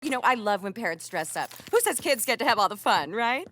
You know, I love when parents dress up. Who says kids get to have all the fun, right?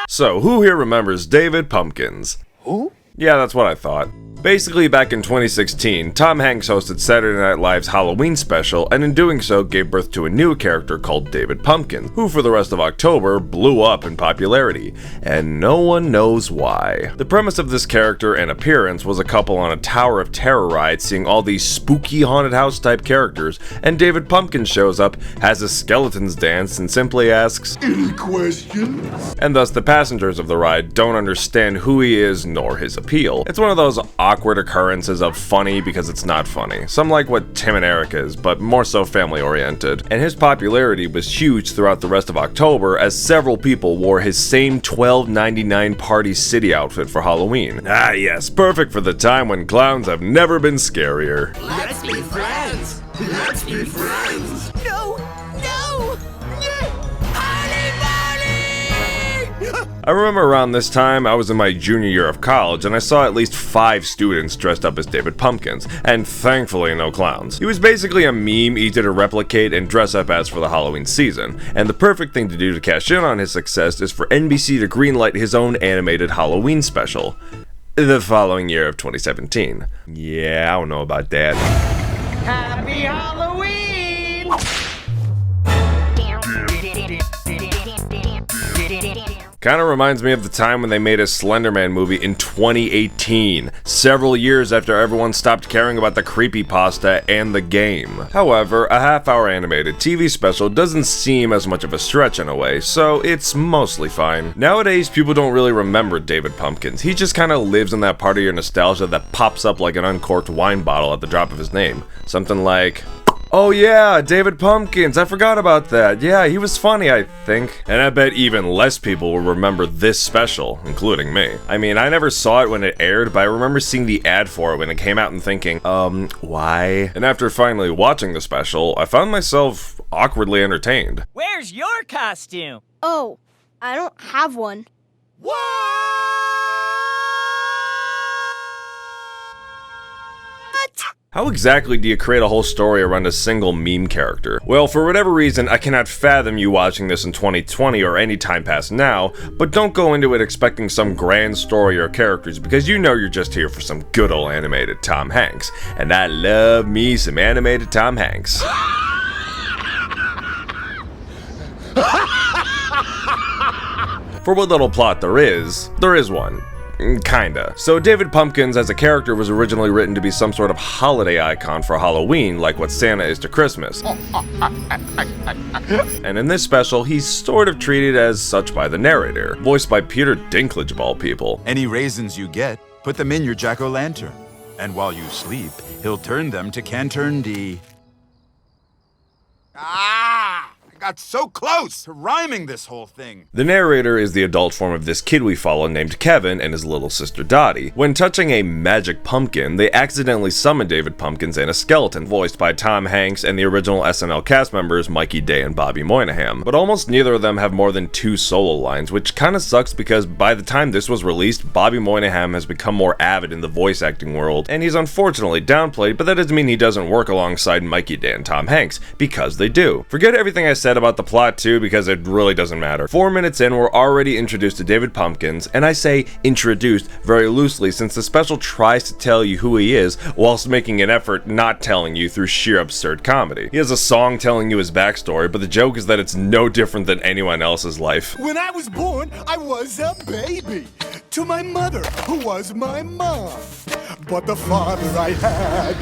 So, who here remembers David Pumpkins? Who? Yeah, that's what I thought. Basically, back in 2016, Tom Hanks hosted Saturday Night Live's Halloween special, and in doing so gave birth to a new character called David Pumpkins, who for the rest of October blew up in popularity, and no one knows why. The premise of this character and appearance was a couple on a Tower of Terror ride seeing all these spooky haunted house type characters, and David Pumpkins shows up, has a skeletons dance, and simply asks, Any questions? and thus the passengers of the ride don't understand who he is nor his appeal. It's one of those awkward occurrences of funny because it's not funny. Some like what Tim and Eric is, but more so family oriented. And his popularity was huge throughout the rest of October as several people wore his same $12.99 Party City outfit for Halloween. Ah yes, perfect for the time when clowns have never been scarier. Let's be friends! Let's be friends! No! No! I remember around this time I was in my junior year of college and I saw at least 5 students dressed up as David Pumpkins, and thankfully no clowns. He was basically a meme easy to replicate and dress up as for the Halloween season, and the perfect thing to do to cash in on his success is for NBC to greenlight his own animated Halloween special. The following year of 2017. Yeah, I don't know about that. Happy Halloween! Kinda reminds me of the time when they made a Slender Man movie in 2018, several years after everyone stopped caring about the creepypasta and the game. However, a half-hour animated TV special doesn't seem as much of a stretch in a way, so it's mostly fine. Nowadays, people don't really remember David Pumpkins. He just kinda lives in that part of your nostalgia that pops up like an uncorked wine bottle at the drop of his name. Something like, oh yeah, David Pumpkins, I forgot about that. Yeah, he was funny, I think. And I bet even less people will remember this special, including me. I mean, I never saw it when it aired, but I remember seeing the ad for it when it came out and thinking, why? And after finally watching the special, I found myself awkwardly entertained. Where's your costume? Oh, I don't have one. What? How exactly do you create a whole story around a single meme character? Well, for whatever reason, I cannot fathom you watching this in 2020 or any time past now, but don't go into it expecting some grand story or characters because you know you're just here for some good old animated Tom Hanks. And I love me some animated Tom Hanks. For what little plot there is one. Kinda. So David Pumpkins as a character was originally written to be some sort of holiday icon for Halloween, like what Santa is to Christmas. And in this special, he's sort of treated as such by the narrator, voiced by Peter Dinklage of all people. Any raisins you get, put them in your jack-o'-lantern. And while you sleep, he'll turn them to Canterndy. Ah! I got so close to rhyming this whole thing. The narrator is the adult form of this kid we follow named Kevin and his little sister Dottie. When touching a magic pumpkin, they accidentally summon David Pumpkins and a skeleton, voiced by Tom Hanks and the original SNL cast members Mikey Day and Bobby Moynihan. But almost neither of them have more than 2 solo lines, which kinda sucks because by the time this was released, Bobby Moynihan has become more avid in the voice acting world, and he's unfortunately downplayed, but that doesn't mean he doesn't work alongside Mikey Day and Tom Hanks, because they do. Forget everything I said about the plot too, because it really doesn't matter. 4 minutes in, we're already introduced to David Pumpkins, and I say introduced very loosely since the special tries to tell you who he is whilst making an effort not telling you through sheer absurd comedy. He has a song telling you his backstory, but the joke is that it's no different than anyone else's life. When I was born, I was a baby. To my mother, who was my mom. But the father I had,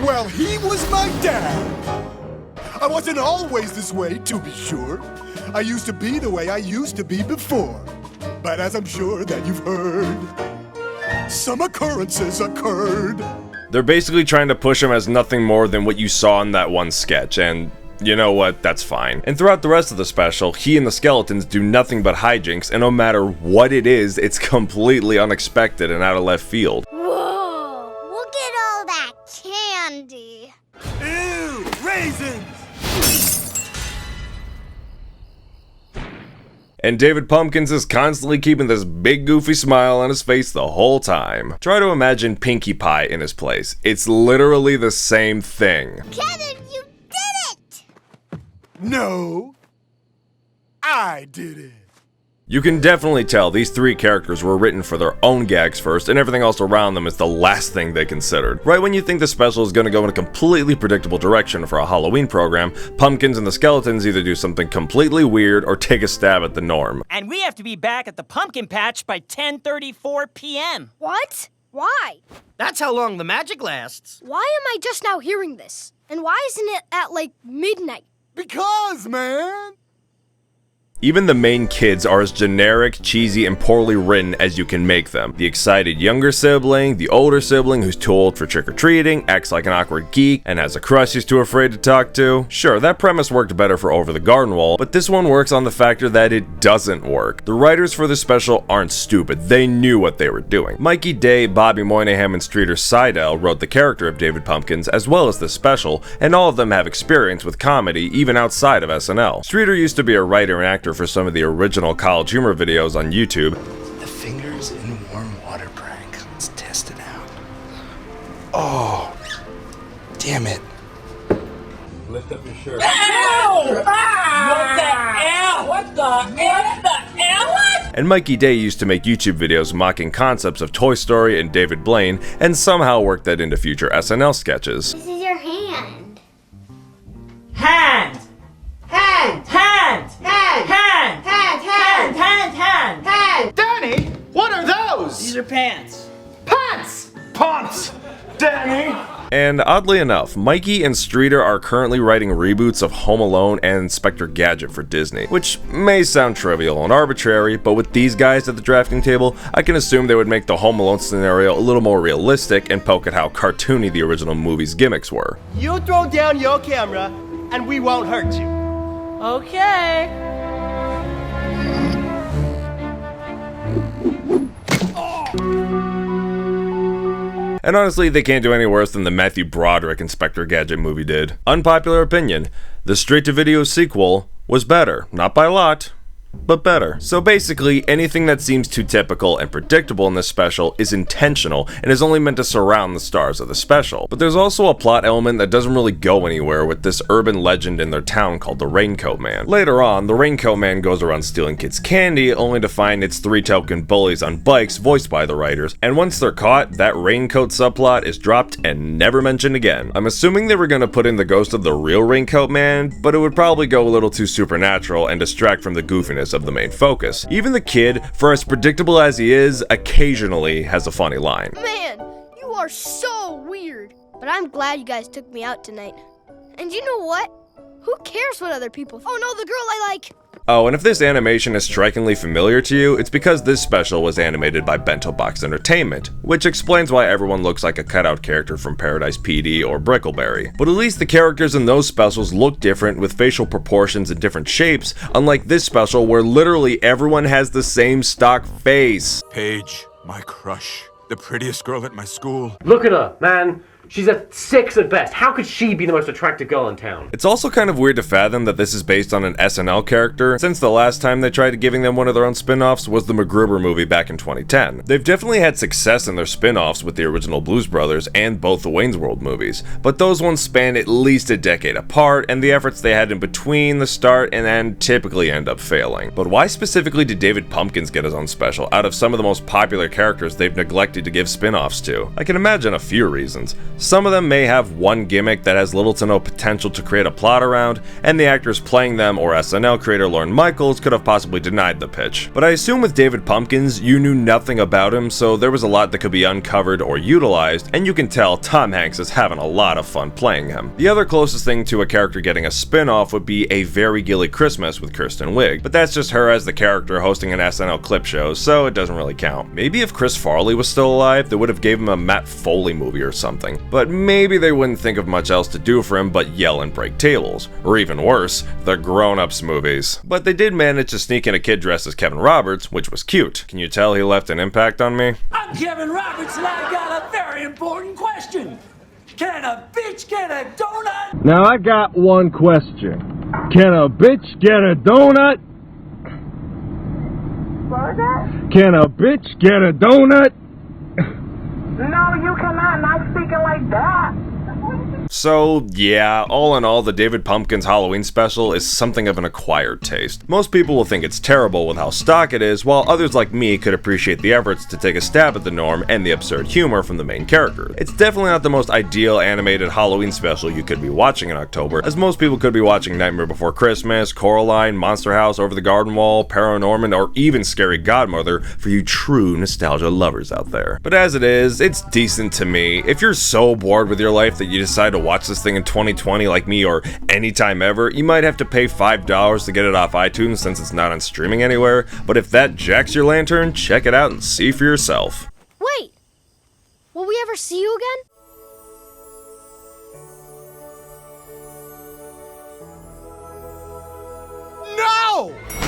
well, he was my dad. I wasn't always this way, to be sure. I used to be the way I used to be before. But as I'm sure that you've heard, some occurrences occurred. They're basically trying to push him as nothing more than what you saw in that one sketch, and you know what, that's fine. And throughout the rest of the special, he and the skeletons do nothing but hijinks, and no matter what it is, it's completely unexpected and out of left field. Whoa! Look at all that candy. Ew, raisins! And David Pumpkins is constantly keeping this big goofy smile on his face the whole time. Try to imagine Pinkie Pie in his place. It's literally the same thing. Kevin, you did it! No, I did it. You can definitely tell these three characters were written for their own gags first, and everything else around them is the last thing they considered. Right when you think the special is going to go in a completely predictable direction for a Halloween program, Pumpkins and the Skeletons either do something completely weird or take a stab at the norm. And we have to be back at the pumpkin patch by 10:34 p.m. What? Why? That's how long the magic lasts. Why am I just now hearing this? And why isn't it at like midnight? Because, man. Even the main kids are as generic, cheesy, and poorly written as you can make them. The excited younger sibling, the older sibling who's too old for trick-or-treating, acts like an awkward geek, and has a crush he's too afraid to talk to. Sure, that premise worked better for Over the Garden Wall, but this one works on the factor that it doesn't work. The writers for this special aren't stupid, they knew what they were doing. Mikey Day, Bobby Moynihan, and Streeter Seidel wrote the character of David Pumpkins as well as this special, and all of them have experience with comedy even outside of SNL. Streeter used to be a writer and actor for some of the original College Humor videos on YouTube. The fingers in warm water prank. Let's test it out. Oh, damn it. Lift up your shirt. Ow! Ah! What the hell? And Mikey Day used to make YouTube videos mocking concepts of Toy Story and David Blaine, and somehow worked that into future SNL sketches. This is your hand. Hand! Hand! Hand! Hand! Hand! Hand! Hand! Hand! Hand! Danny, what are those? These are pants. Pants! Pants! Danny! And oddly enough, Mikey and Streeter are currently writing reboots of Home Alone and Inspector Gadget for Disney, which may sound trivial and arbitrary, but with these guys at the drafting table, I can assume they would make the Home Alone scenario a little more realistic and poke at how cartoony the original movie's gimmicks were. You throw down your camera, and we won't hurt you. Okay. And honestly, they can't do any worse than the Matthew Broderick Inspector Gadget movie did. Unpopular opinion, the straight-to-video sequel was better. Not by a lot, but better. So basically, anything that seems too typical and predictable in this special is intentional and is only meant to surround the stars of the special. But there's also a plot element that doesn't really go anywhere with this urban legend in their town called the Raincoat Man. Later on, the Raincoat Man goes around stealing kids' candy, only to find it's three token bullies on bikes voiced by the writers, and once they're caught, that raincoat subplot is dropped and never mentioned again. I'm assuming they were gonna put in the ghost of the real Raincoat Man, but it would probably go a little too supernatural and distract from the goofiness of the main focus. Even the kid, for as predictable as he is, occasionally has a funny line. Man, you are so weird. But I'm glad you guys took me out tonight. And you know what? Who cares what other people think? Oh no, the girl I like. Oh, and if this animation is strikingly familiar to you, it's because this special was animated by Bento Box Entertainment, which explains why everyone looks like a cutout character from Paradise PD or Brickleberry. But at least the characters in those specials look different with facial proportions and different shapes, unlike this special where literally everyone has the same stock face. Paige, my crush. The prettiest girl at my school. Look at her, man. She's a 6 at best. How could she be the most attractive girl in town? It's also kind of weird to fathom that this is based on an SNL character, since the last time they tried giving them one of their own spin-offs was the MacGruber movie back in 2010. They've definitely had success in their spin-offs with the original Blues Brothers and both the Wayne's World movies, but those ones span at least a decade apart, and the efforts they had in between the start and end typically end up failing. But why specifically did David Pumpkins get his own special out of some of the most popular characters they've neglected to give spin-offs to? I can imagine a few reasons. Some of them may have one gimmick that has little to no potential to create a plot around, and the actors playing them or SNL creator Lorne Michaels could have possibly denied the pitch. But I assume with David Pumpkins, you knew nothing about him, so there was a lot that could be uncovered or utilized, and you can tell Tom Hanks is having a lot of fun playing him. The other closest thing to a character getting a spin-off would be A Very Gilly Christmas with Kristen Wiig, but that's just her as the character hosting an SNL clip show, so it doesn't really count. Maybe if Chris Farley was still alive, they would have gave him a Matt Foley movie or something, but maybe they wouldn't think of much else to do for him but yell and break tables. Or even worse, the Grown Ups movies. But they did manage to sneak in a kid dressed as Kevin Roberts, which was cute. Can you tell he left an impact on me? I'm Kevin Roberts and I got a very important question. Can a bitch get a donut? Now I got one question. Can a bitch get a donut? What was that? Can a bitch get a donut? No, you cannot. Not speaking like that. So yeah, all in all, the David Pumpkins Halloween special is something of an acquired taste. Most people will think it's terrible with how stock it is, while others like me could appreciate the efforts to take a stab at the norm and the absurd humor from the main character. It's definitely not the most ideal animated Halloween special you could be watching in October, as most people could be watching Nightmare Before Christmas, Coraline, Monster House, Over the Garden Wall, Paranorman, or even Scary Godmother for you true nostalgia lovers out there. But as it is, it's decent to me. If you're so bored with your life that you decide to watch this thing in 2020 like me or anytime ever, you might have to pay $5 to get it off iTunes since it's not on streaming anywhere, but if that jacks your lantern, check it out and see for yourself. Wait! Will we ever see you again? No!